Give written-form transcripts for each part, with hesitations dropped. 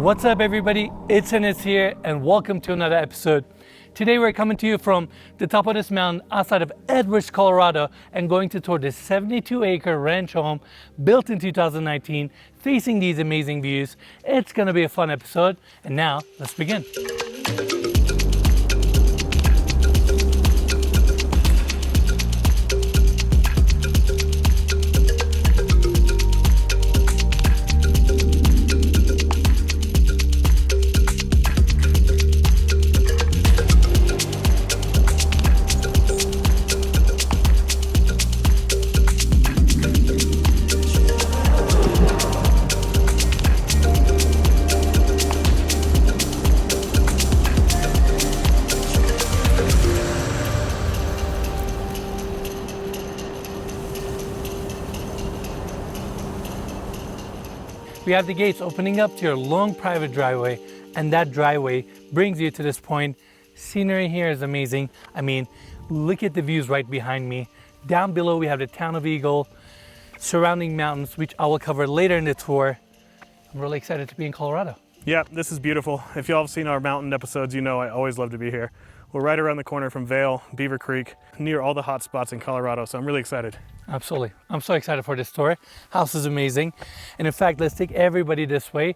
What's up everybody, it's Enes here and welcome to another episode. Today we're coming to you from the top of this mountain outside of Edwards, Colorado and going to tour this 72-acre ranch home built in 2019 facing these amazing views. It's going to be a fun episode and now let's begin. We have the gates opening up to your long private driveway, and that driveway brings you to this point. Scenery here is amazing. I mean, look at the views right behind me. Down below we have the town of Eagle, surrounding mountains, which I will cover later in the tour. I'm really excited to be in Colorado. Yeah, this is beautiful. If y'all have seen our mountain episodes, you know I always love to be here. We're right around the corner from Vail, Beaver Creek, near all the hot spots in Colorado, so I'm really excited. Absolutely. I'm so excited for this tour. House is amazing. And in fact, let's take everybody this way.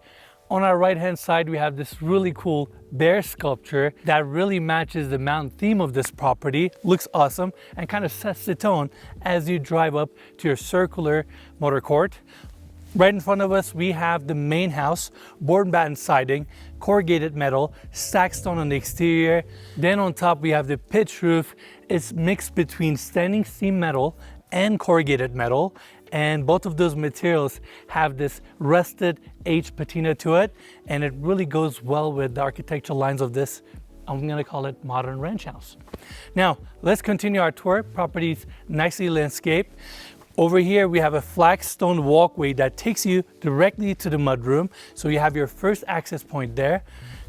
On our right-hand side, we have this really cool bear sculpture that really matches the mountain theme of this property. Looks awesome and kind of sets the tone as you drive up to your circular motor court. Right in front of us, we have the main house, board and batten siding, corrugated metal, stacked stone on the exterior. Then on top, we have the pitch roof. It's mixed between standing seam metal and corrugated metal. And both of those materials have this rusted aged patina to it. And it really goes well with the architectural lines of this, I'm gonna call it modern ranch house. Now, let's continue our tour. Property's nicely landscaped. Over here, we have a flat stone walkway that takes you directly to the mudroom. So you have your first access point there.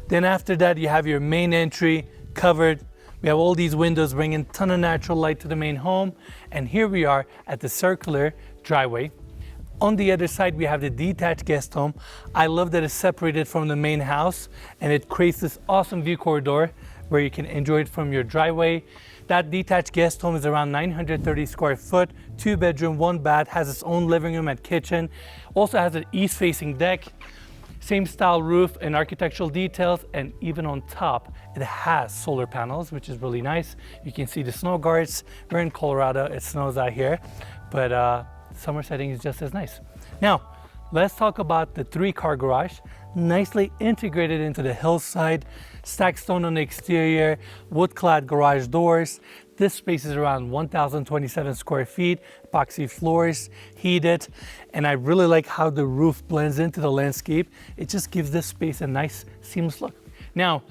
Then after that, you have your main entry covered. We have all these windows bringing a ton of natural light to the main home. And here we are at the circular driveway. On the other side, we have the detached guest home. I love that it's separated from the main house and it creates this awesome view corridor where you can enjoy it from your driveway. That detached guest home is around 930 square foot, 2 bedroom, 1 bath, has its own living room and kitchen. Also has an east facing deck, same style roof and architectural details, and even on top, it has solar panels, which is really nice. You can see the snow guards. We're in Colorado, it snows out here, but summer setting is just as nice. Now, let's talk about the 3-car garage, nicely integrated into the hillside, stacked stone on the exterior, wood-clad garage doors. This space is around 1,027 square feet, epoxy floors, heated, and I really like how the roof blends into the landscape. It just gives this space a nice, seamless look. Now,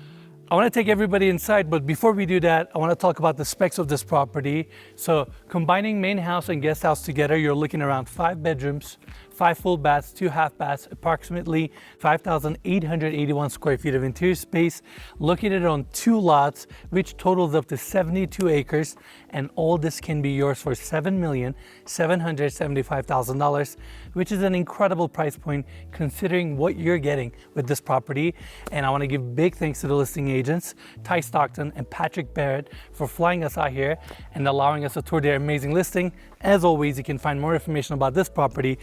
I want to take everybody inside, but before we do that, I want to talk about the specs of this property. So combining main house and guest house together, you're looking around 5 bedrooms, 5 full baths, 2 half baths, approximately 5,881 square feet of interior space, located on 2 lots, which totals up to 72 acres. And all this can be yours for $7,775,000, which is an incredible price point considering what you're getting with this property. And I want to give big thanks to the listing agents, Ty Stockton and Patrick Barrett, for flying us out here and allowing us to tour their amazing listing. As always, you can find more information about this property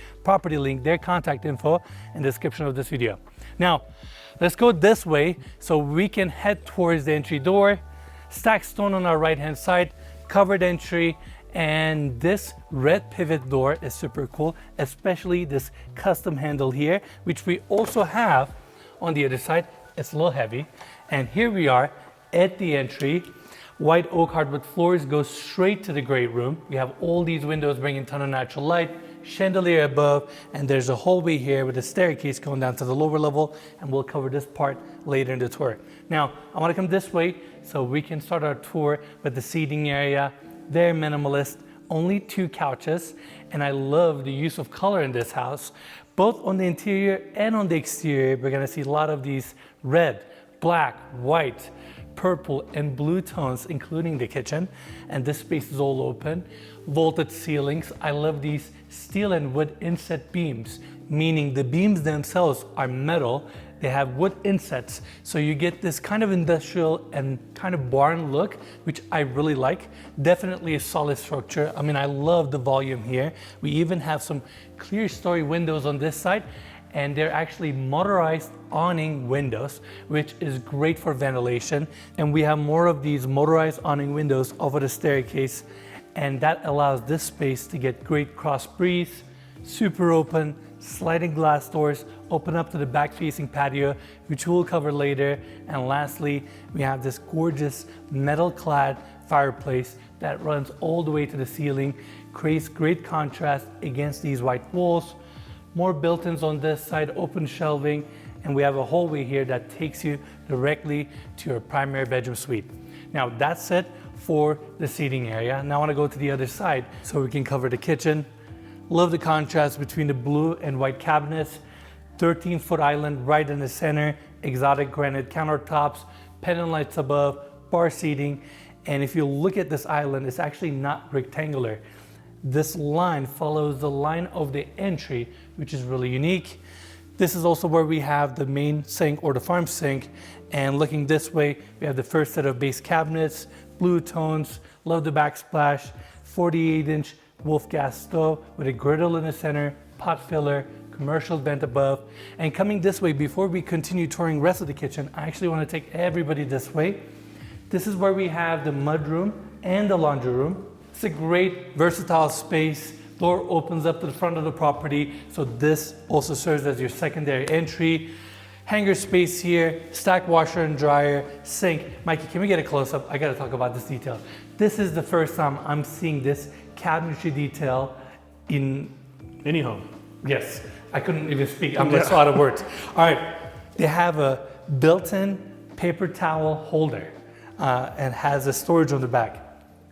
link, their contact info in the description of this video. Now, let's go this way so we can head towards the entry door. Stacked stone on our right hand side, covered entry, and this red pivot door is super cool, especially this custom handle here, which we also have on the other side. It's a little heavy. And here we are at the entry. White oak hardwood floors go straight to the great room. We have all these windows bringing a ton of natural light, chandelier above, and there's a hallway here with a staircase going down to the lower level, and we'll cover this part later in the tour. Now, I want to come this way so we can start our tour with the seating area. Very minimalist, only 2 couches, and I love the use of color in this house. Both on the interior and on the exterior, we're gonna see a lot of these red, black, white, purple and blue tones, including the kitchen. And this space is all open. Vaulted ceilings. I love these steel and wood inset beams, meaning the beams themselves are metal They have wood insets, so you get this kind of industrial and kind of barn look, which I really like. Definitely a solid structure. I mean, I love the volume here. We even have some clear story windows on this side, and they're actually motorized awning windows, which is great for ventilation. And we have more of these motorized awning windows over the staircase, and that allows this space to get great cross breeze, super open, sliding glass doors open up to the back facing patio, which we'll cover later. And lastly, we have this gorgeous metal clad fireplace that runs all the way to the ceiling, creates great contrast against these white walls. More built-ins on this side, open shelving, and we have a hallway here that takes you directly to your primary bedroom suite. Now that's it for the seating area. Now I want to go to the other side so we can cover the kitchen. Love the contrast between the blue and white cabinets, 13-foot island right in the center, exotic granite countertops, pendant lights above, bar seating. And if you look at this island, it's actually not rectangular. This line follows the line of the entry, which is really unique. This is also where we have the main sink or the farm sink. And looking this way, we have the first set of base cabinets, blue tones, love the backsplash, 48-inch Wolf gas stove with a griddle in the center, pot filler, commercial vent above. And coming this way, before we continue touring the rest of the kitchen, I actually want to take everybody this way. This is where we have the mudroom and the laundry room. It's a great versatile space. Door opens up to the front of the property, so this also serves as your secondary entry. Hanger space here, stack washer and dryer, sink. Mikey, can we get a close-up? I gotta talk about this detail. This is the first time I'm seeing this cabinetry detail in any home. Yes, I couldn't even speak. I'm just out of words. All right, they have a built-in paper towel holder and has a storage on the back.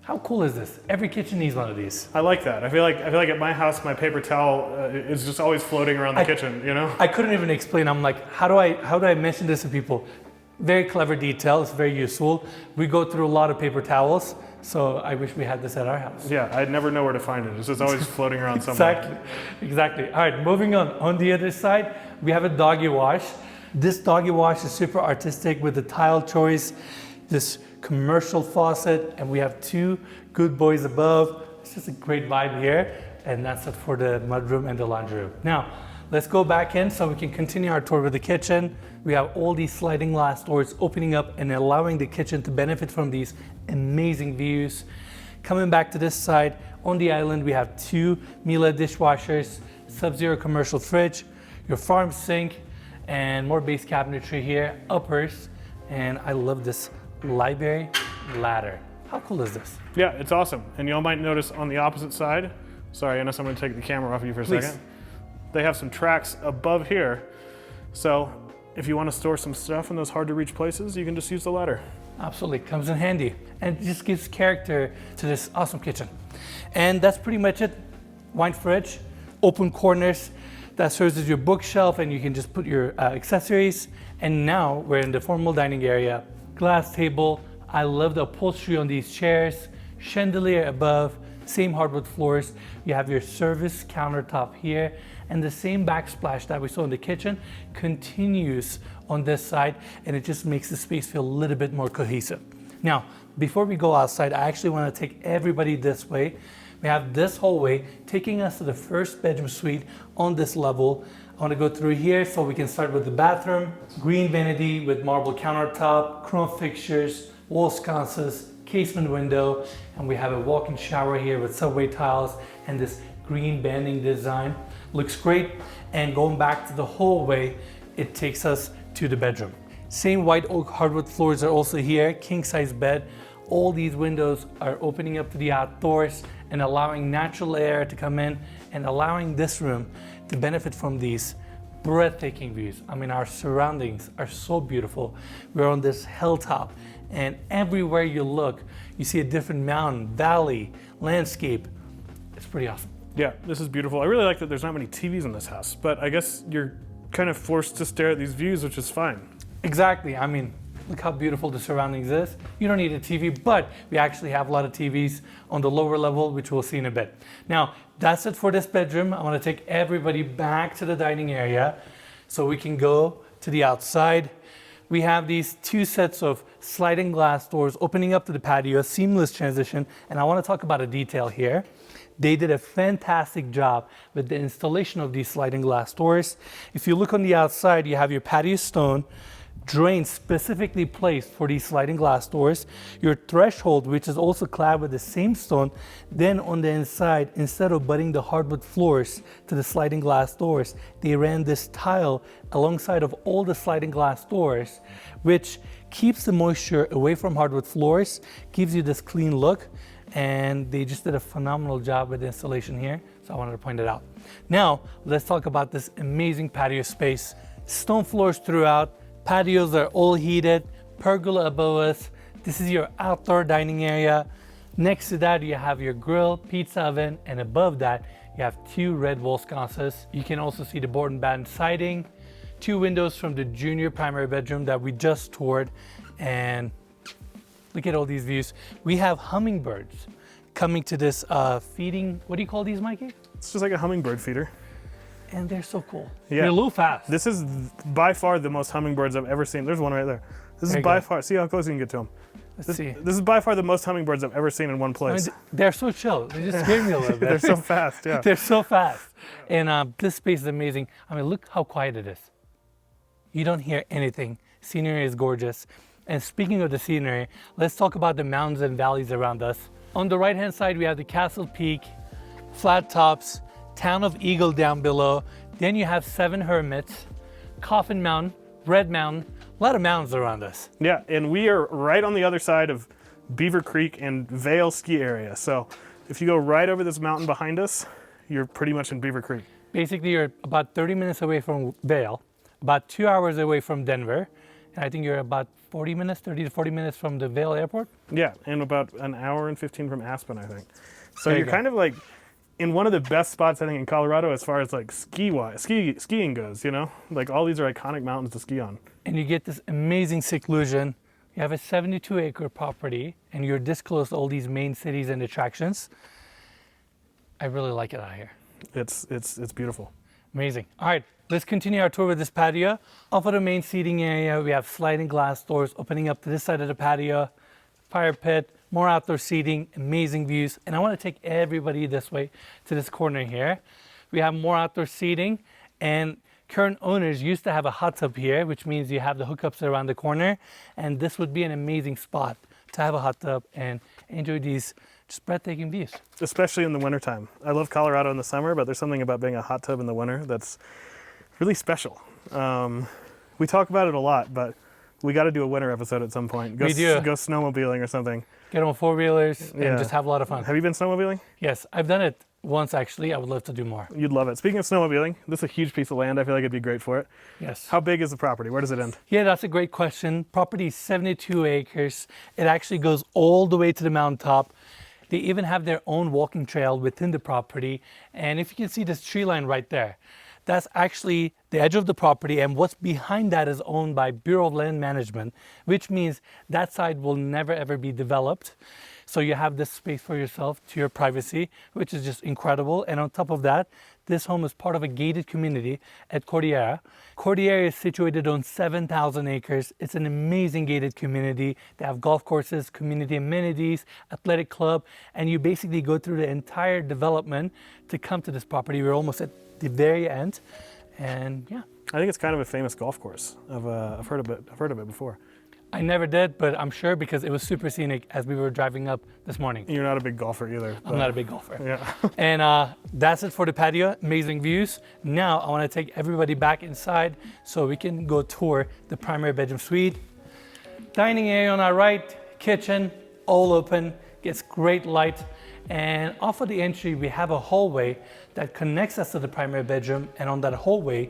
How cool is this? Every kitchen needs one of these. I like that. I feel like at my house, my paper towel is just always floating around the kitchen. You know. I couldn't even explain. I'm like, how do I mention this to people? Very clever detail. It's very useful. We go through a lot of paper towels, so I wish we had this at our house. Yeah, I'd never know where to find it. It's just always floating around somewhere. Exactly. All right, moving on. On the other side, we have a doggy wash. This doggy wash is super artistic with the tile choice, this commercial faucet, and we have two good boys above. It's just a great vibe here, and that's it for the mudroom and the laundry room. Now, let's go back in so we can continue our tour with the kitchen. We have all these sliding glass doors opening up and allowing the kitchen to benefit from these amazing views. Coming back to this side, on the island, we have two Miele dishwashers, Sub-Zero commercial fridge, your farm sink, and more base cabinetry here, uppers, and I love this library ladder. How cool is this? Yeah, it's awesome. And y'all might notice on the opposite side, sorry, Ennis, I'm gonna take the camera off of you for a second. They have some tracks above here. So if you wanna store some stuff in those hard to reach places, you can just use the ladder. Absolutely, comes in handy. And it just gives character to this awesome kitchen. And that's pretty much it. Wine fridge, open corners, that serves as your bookshelf and you can just put your accessories. And now we're in the formal dining area. Glass table. I love the upholstery on these chairs. Chandelier above, same hardwood floors. You have your service countertop here, and the same backsplash that we saw in the kitchen continues on this side, and it just makes the space feel a little bit more cohesive. Now, before we go outside, I actually want to take everybody this way. We have this hallway taking us to the first bedroom suite on this level. I want to go through here so we can start with the bathroom. Green vanity with marble countertop, chrome fixtures, wall sconces, casement window, and we have a walk-in shower here with subway tiles and this green banding design. Looks great. And going back to the hallway, it takes us to the bedroom. Same white oak hardwood floors are also here, king-size bed. All these windows are opening up to the outdoors and allowing natural air to come in and allowing this room to benefit from these breathtaking views. I mean, our surroundings are so beautiful. We're on this hilltop, and everywhere you look, you see a different mountain, valley, landscape. It's pretty awesome. Yeah, this is beautiful. I really like that there's not many TVs in this house, but I guess you're kind of forced to stare at these views, which is fine. Exactly. I mean, look how beautiful the surroundings is. You don't need a TV, but we actually have a lot of TVs on the lower level, which we'll see in a bit. Now, that's it for this bedroom. I want to take everybody back to the dining area so we can go to the outside. We have these two sets of sliding glass doors opening up to the patio, seamless transition. And I want to talk about a detail here. They did a fantastic job with the installation of these sliding glass doors. If you look on the outside, you have your patio stone, drain specifically placed for these sliding glass doors, your threshold, which is also clad with the same stone. Then on the inside, instead of butting the hardwood floors to the sliding glass doors, they ran this tile alongside of all the sliding glass doors, which keeps the moisture away from hardwood floors, gives you this clean look, and they just did a phenomenal job with the installation here, so I wanted to point it out. Now, let's talk about this amazing patio space. Stone floors throughout, patios are all heated, pergola above us. This is your outdoor dining area. Next to that, you have your grill, pizza oven, and above that, you have two red wall sconces. You can also see the board and batten siding, two windows from the junior primary bedroom that we just toured, and look at all these views. We have hummingbirds coming to this feeding, what do you call these, Mikey? It's just like a hummingbird feeder. And they're so cool. Yeah. They're a little fast. This is by far the most hummingbirds I've ever seen. There's one right there. This is by far, see how close you can get to them. Let's see. This is by far the most hummingbirds I've ever seen in one place. I mean, they're so chill. They just scared me a little bit. They're so fast, yeah. They're so fast. And this space is amazing. I mean, look how quiet it is. You don't hear anything. Scenery is gorgeous. And speaking of the scenery, let's talk about the mountains and valleys around us. On the right-hand side, we have the Castle Peak, flat tops, town of Eagle down below. Then you have 7 Hermits, Coffin Mountain, Red Mountain, a lot of mountains around us. Yeah, and we are right on the other side of Beaver Creek and Vail ski area. So if you go right over this mountain behind us, you're pretty much in Beaver Creek. Basically, you're about 30 minutes away from Vail, about 2 hours away from Denver, and I think you're about 30 to 40 minutes from the Vail airport. Yeah, and about an hour and 15 from Aspen, I think. So you're kind of like in one of the best spots, I think, in Colorado as far as like skiing goes, you know? Like all these are iconic mountains to ski on. And you get this amazing seclusion. You have a 72-acre property, and you're this close to all these main cities and attractions. I really like it out here. It's beautiful. Amazing. All right, let's continue our tour with this patio. Off of the main seating area, we have sliding glass doors opening up to this side of the patio, fire pit, more outdoor seating, amazing views. And I want to take everybody this way to this corner here. We have more outdoor seating, and current owners used to have a hot tub here, which means you have the hookups around the corner. And this would be an amazing spot to have a hot tub and enjoy these just breathtaking views. Especially in the wintertime. I love Colorado in the summer, but there's something about being a hot tub in the winter that's really special. We talk about it a lot, but we got to do a winter episode at some point. Go snowmobiling or something. Get on 4-wheelers and just have a lot of fun. Have you been snowmobiling? Yes, I've done it once actually. I would love to do more. You'd love it. Speaking of snowmobiling, this is a huge piece of land. I feel like it'd be great for it. Yes. How big is the property? Where does it end? Yeah, that's a great question. Property is 72 acres. It actually goes all the way to the mountaintop. They even have their own walking trail within the property. And if you can see this tree line right there, that's actually the edge of the property, and what's behind that is owned by Bureau of Land Management, which means that side will never ever be developed. So you have this space for yourself to your privacy, which is just incredible. And on top of that, this home is part of a gated community at Cordillera. Cordillera is situated on 7,000 acres. It's an amazing gated community. They have golf courses, community amenities, athletic club, and you basically go through the entire development to come to this property. We're almost at the very end, and yeah. I think it's kind of a famous golf course. I've heard of it before. I never did, but I'm sure because it was super scenic as we were driving up this morning. You're not a big golfer either. I'm not a big golfer. Yeah. And that's it for the patio. Amazing views. Now I want to take everybody back inside so we can go tour the primary bedroom suite. Dining area on our right, kitchen, all open, gets great light. And off of the entry, we have a hallway that connects us to the primary bedroom. And on that hallway,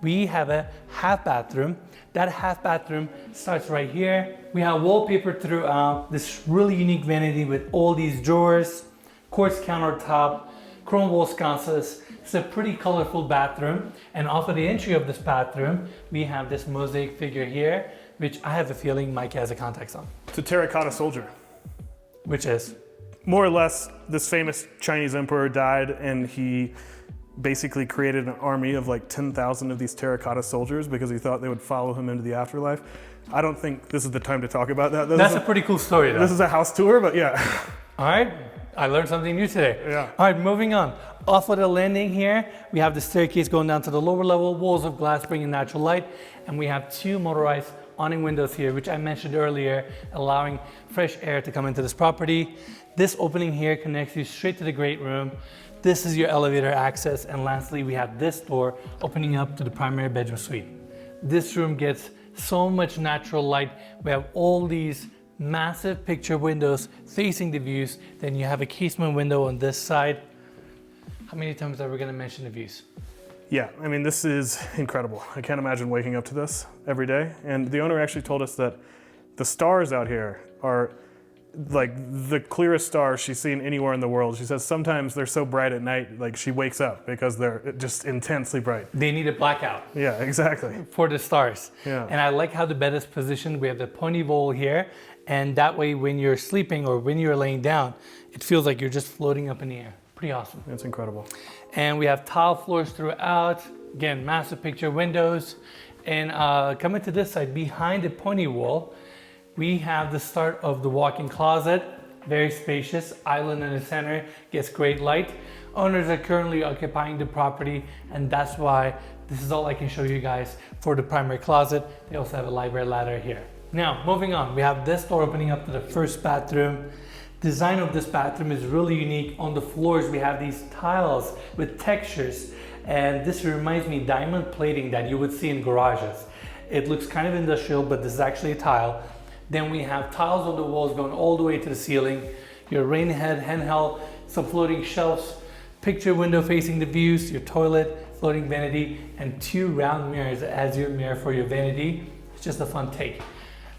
we have a half bathroom. That half bathroom starts right here. We have wallpaper throughout, this really unique vanity with all these drawers, quartz countertop, chrome wall sconces. It's a pretty colorful bathroom. And off of the entry of this bathroom, we have this mosaic figure here, which I have a feeling Mike has a context on. It's a terracotta soldier. Which is? More or less, this famous Chinese emperor died, and he basically created an army of like 10,000 of these terracotta soldiers because he thought they would follow him into the afterlife. I don't think this is the time to talk about that. That's a pretty cool story though. This is a house tour, but yeah. All right, I learned something new today. Yeah. All right, moving on. Off of the landing here, we have the staircase going down to the lower level, walls of glass bringing natural light, and we have 2 motorized awning windows here, which I mentioned earlier, allowing fresh air to come into this property. This opening here connects you straight to the great room. This is your elevator access, and lastly, we have this door opening up to the primary bedroom suite. This room gets so much natural light. We have all these massive picture windows facing the views. Then you have a casement window on this side. How many times are we going to mention the views? Yeah, I mean, this is incredible. I can't imagine waking up to this every day. And the owner actually told us that the stars out here are like the clearest stars she's seen anywhere in the world. She says sometimes they're so bright at night, like she wakes up because they're just intensely bright. They need a blackout. Yeah, exactly. For the stars. Yeah. And I like how the bed is positioned. We have the pony bowl here, and that way when you're sleeping or when you're laying down, it feels like you're just floating up in the air. Pretty awesome. It's incredible. And we have tile floors throughout. Again, massive picture windows. And coming to this side, behind the pony wall, we have the start of the walk-in closet. Very spacious, island in the center, gets great light. Owners are currently occupying the property, and that's why this is all I can show you guys for the primary closet. They also have a library ladder here. Now, moving on, we have this door opening up to the first bathroom. Design of this bathroom is really unique. On the floors, we have these tiles with textures, and this reminds me diamond plating that you would see in garages. It looks kind of industrial, but this is actually a tile. Then we have tiles on the walls going all the way to the ceiling. Your rain head, handheld, some floating shelves, picture window facing the views, your toilet, floating vanity, and 2 round mirrors as your mirror for your vanity. It's just a fun take.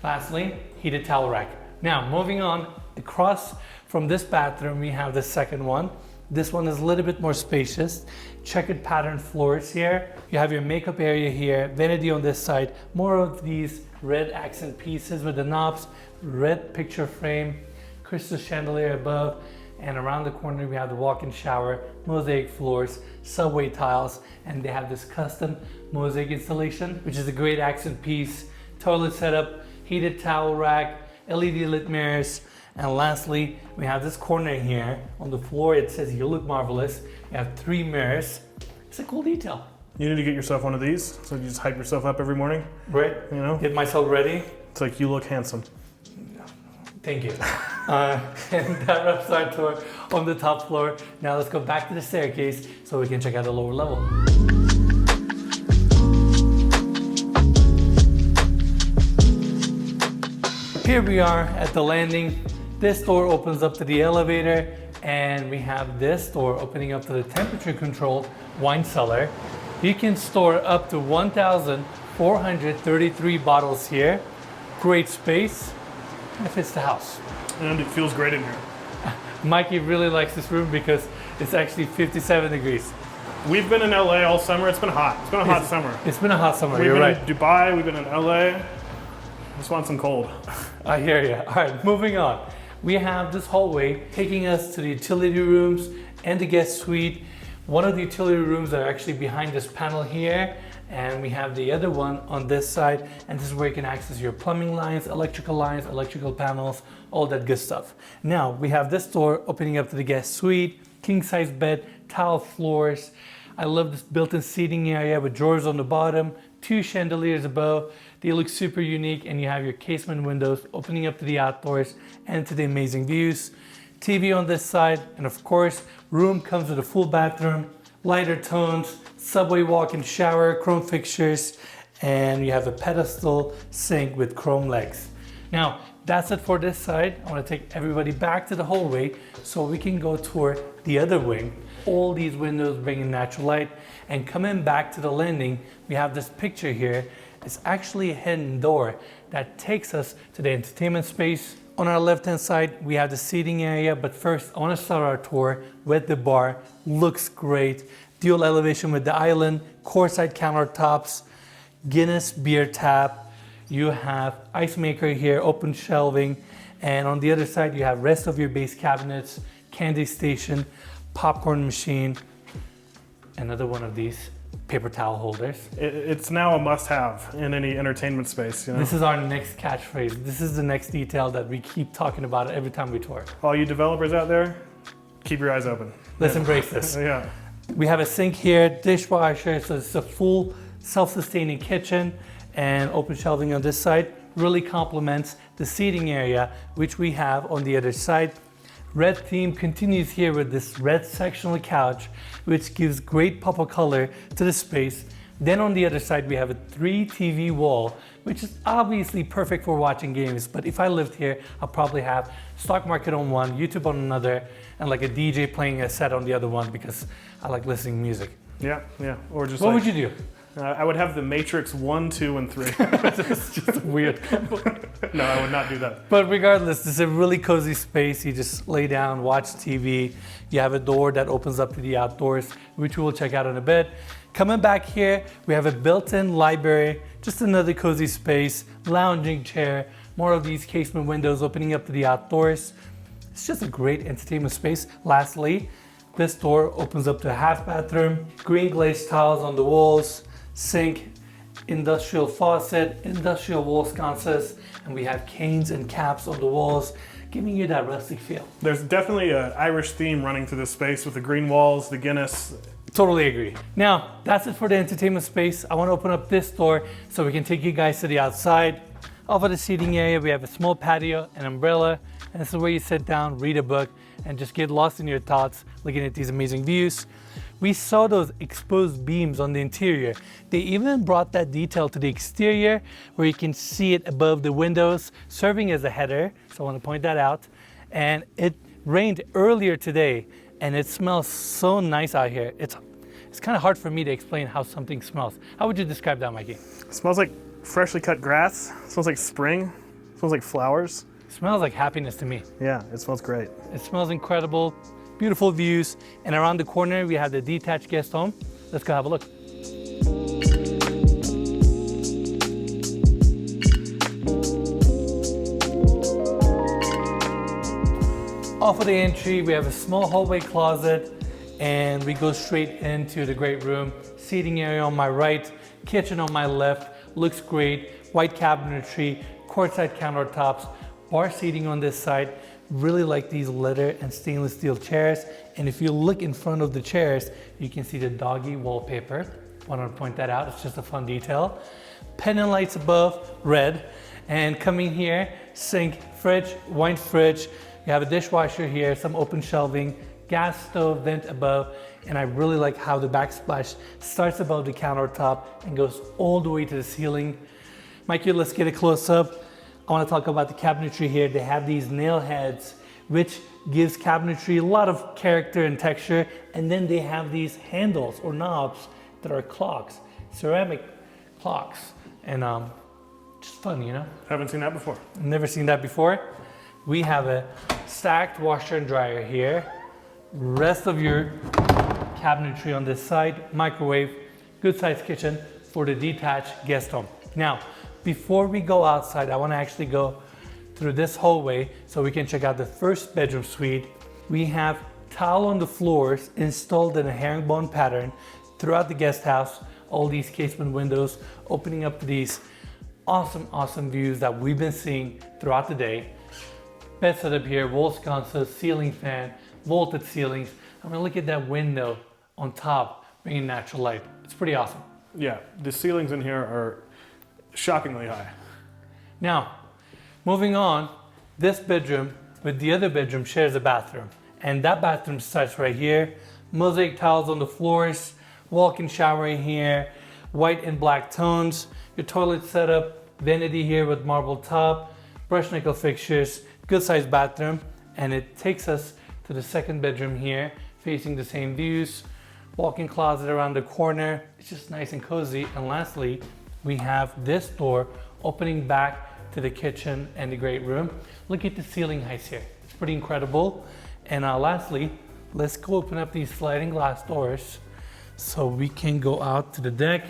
Lastly, heated towel rack. Now, moving on, across from this bathroom, we have the second one. This one is a little bit more spacious. Checkered pattern floors here. You have your makeup area here, vanity on this side, more of these red accent pieces with the knobs, red picture frame, crystal chandelier above, and around the corner we have the walk-in shower, mosaic floors, subway tiles, and they have this custom mosaic installation, which is a great accent piece, toilet setup, heated towel rack, LED lit mirrors, and lastly, we have this corner here. On the floor, it says, "You look marvelous." We have 3 mirrors. It's a cool detail. You need to get yourself one of these, so you just hype yourself up every morning. Right? You know? Get myself ready. It's like, you look handsome. Thank you. And that wraps our tour on the top floor. Now let's go back to the staircase so we can check out the lower level. Here we are at the landing. This door opens up to the elevator, and we have this door opening up to the temperature controlled wine cellar. You can store up to 1,433 bottles here. Great space, and it fits the house. And it feels great in here. Mikey really likes this room because it's actually 57 degrees. We've been in LA all summer. It's been hot. It's been a hot summer. It's been a hot summer, We've you're been right. in Dubai, we've been in LA. Just want some cold. I hear you. All right, moving on. We have this hallway taking us to the utility rooms and the guest suite. One of the utility rooms are actually behind this panel here, and we have the other one on this side, and this is where you can access your plumbing lines, electrical panels, all that good stuff. Now, we have this door opening up to the guest suite, king-size bed, tile floors. I love this built-in seating area with drawers on the bottom, 2 chandeliers above. They look super unique, and you have your casement windows opening up to the outdoors and to the amazing views. TV on this side, and of course, room comes with a full bathroom, lighter tones, subway walk-in shower, chrome fixtures, and you have a pedestal sink with chrome legs. Now, that's it for this side. I want to take everybody back to the hallway so we can go tour the other wing. All these windows bring in natural light, and coming back to the landing, we have this picture here. It's actually a hidden door that takes us to the entertainment space. On our left-hand side, we have the seating area, but first I want to start our tour with the bar. Looks great. Dual elevation with the island, courtside countertops, Guinness beer tap. You have ice maker here, open shelving, and on the other side you have rest of your base cabinets, candy station, popcorn machine. another one of these paper towel holders. It's now a must-have in any entertainment space, you know? This is our next catchphrase. This is the next detail that we keep talking about every time we tour. All you developers out there, keep your eyes open. Let's embrace this. Yeah. We have a sink here, dishwasher, so it's a full self-sustaining kitchen, and open shelving on this side. Really complements the seating area, which we have on the other side. Red theme continues here with this red sectional couch, which gives great pop of color to the space. Then on the other side, we have a 3 TV wall, which is obviously perfect for watching games. But if I lived here, I'll probably have stock market on one, YouTube on another, and like a DJ playing a set on the other one because I like listening to music. Yeah, yeah. Or just What would you do? I would have the Matrix 1, 2, and 3. It's just weird. No, I would not do that. But regardless, this is a really cozy space. You just lay down, watch TV. You have a door that opens up to the outdoors, which we will check out in a bit. Coming back here, we have a built-in library, just another cozy space, lounging chair, more of these casement windows opening up to the outdoors. It's just a great entertainment space. Lastly, this door opens up to a half bathroom, green glazed tiles on the walls, sink, industrial faucet, industrial wall sconces, and we have canes and caps on the walls, giving you that rustic feel. There's definitely an Irish theme running through this space with the green walls, the Guinness. Totally agree. Now, that's it for the entertainment space. I want to open up this door so we can take you guys to the outside. Off of the seating area, we have a small patio, an umbrella, and this is where you sit down, read a book, and just get lost in your thoughts looking at these amazing views. We saw those exposed beams on the interior. They even brought that detail to the exterior where you can see it above the windows, serving as a header. So I want to point that out. And it rained earlier today and it smells so nice out here. It's kind of hard for me to explain how something smells. How would you describe that, Mikey? It smells like freshly cut grass. It smells like spring. It smells like flowers. It smells like happiness to me. Yeah, it smells great. It smells incredible. Beautiful views, and around the corner we have the detached guest home. Let's go have a look. Off of the entry we have a small hallway closet, and we go straight into the great room. Seating area on my right, kitchen on my left. Looks great. White cabinetry, quartzite countertops, bar seating on this side. Really like these leather and stainless steel chairs. And if you look in front of the chairs, you can see the doggy wallpaper. Want to point that out, it's just a fun detail. Pendant lights above, red. And coming here, sink, fridge, wine fridge. You have a dishwasher here, some open shelving, gas stove vent above. And I really like how the backsplash starts above the countertop and goes all the way to the ceiling. Mikey, let's get a close up. I want to talk about the cabinetry here. They have these nail heads, which gives cabinetry a lot of character and texture. And then they have these handles or knobs that are clocks, ceramic clocks. And just fun, you know? Haven't seen that before. Never seen that before. We have a stacked washer and dryer here. Rest of your cabinetry on this side, microwave, good sized kitchen for the detached guest home. Now, before we go outside, I want to actually go through this hallway so we can check out the first bedroom suite. We have tile on the floors installed in a herringbone pattern throughout the guest house. All these casement windows opening up to these awesome views that we've been seeing throughout the day. Bed setup here, wall sconces, ceiling fan, vaulted ceilings. I'm gonna look at that window on top, bringing natural light. It's pretty awesome. Yeah, the ceilings in here are shockingly high. Now, moving on, this bedroom with the other bedroom shares a bathroom. And that bathroom starts right here. Mosaic tiles on the floors, walk-in shower in here, white and black tones. Your toilet setup, vanity here with marble top, brush nickel fixtures, good sized bathroom. And it takes us to the second bedroom here, facing the same views. Walk-in closet around the corner. It's just nice and cozy. And lastly, we have this door opening back to the kitchen and the great room. Look at the ceiling heights here. It's pretty incredible. And lastly, let's go open up these sliding glass doors so we can go out to the deck.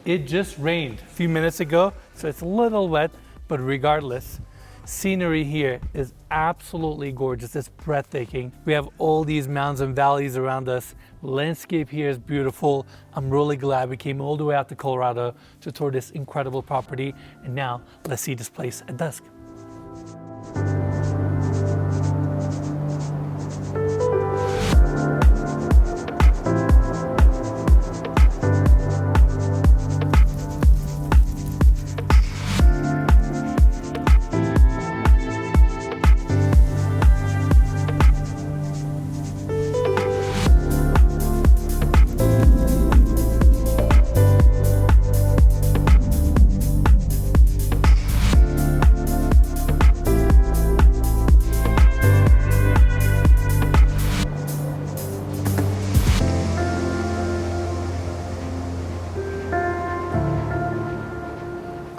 It just rained a few minutes ago, so it's a little wet, but regardless, Scenery here is absolutely gorgeous. It's breathtaking. We have all these mountains and valleys around us. Landscape here is beautiful. I'm really glad we came all the way out to Colorado to tour this incredible property. And now let's see this place at dusk.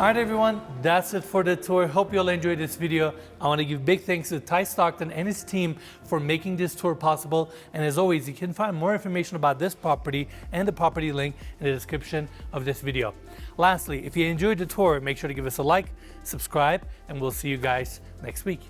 All right, everyone, that's it for the tour. Hope you all enjoyed this video. I want to give big thanks to Ty Stockton and his team for making this tour possible. And as always, you can find more information about this property and the property link in the description of this video. Lastly, if you enjoyed the tour, make sure to give us a like, subscribe, and we'll see you guys next week.